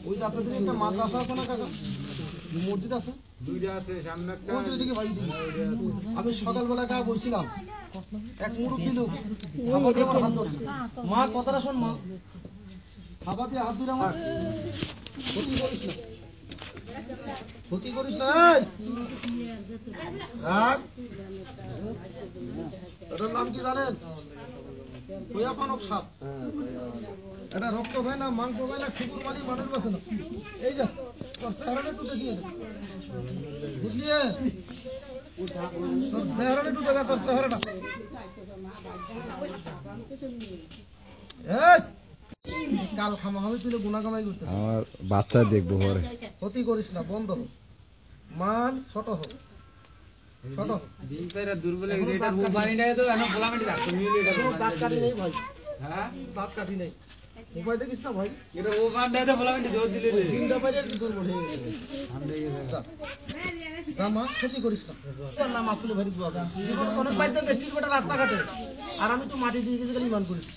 ওই যে আপনাদের একটা মাদ্রাসা আছে না কাকা, মসজিদ আছে, দুইটা আছে সামনে একটা, ওই দিকে ভাই আমি সকালবেলা কাকা বলছিলাম এক মুরব্বী লোক খাবার দিয়ে আমার হাত ধরছে, মা কথাটা শোন মা, খাবার দিয়ে হাত ধরে আমার ক্ষতি করিস না, ক্ষতি করিস না, এটার নাম কি জানেন? পানক সাপ। এটা রক্ত খায় না, মাংস খায় না, ঠুকুর মালিক মানুষ বাসে না। এই যে তোর চেহারাটা একটু দেখিয়ে দে, বুঝলি? তোর চেহারাটা একটু দেখা, তোর চেহারাটা কাল খামা হবে, তুই গুনা কামাই করতে আমার বাচ্চা দেখবো পরে, ক্ষতি করিস না, বন্ধ হোক, মান ছোট হোক, ছোট দুর্বল দাঁত কাটি নেই ভাই, হ্যাঁ দাঁত কাটি নেই, মোবাইল দেখিস না ভাই, এটা ও বান্ডাতে বলাবেন জোর দিলে রে তিনটা বাইরে দুর্বল হয়ে গেছে, সামনে গেছে জামা ক্ষতি করিস না, তোর নাম আসলে ভারী বাবা জীবন অনেক বাইরে বেশি গোটা রাস্তা কাটে, আর আমি তো মাটি দিয়ে গেছি খালি ইমান করিস।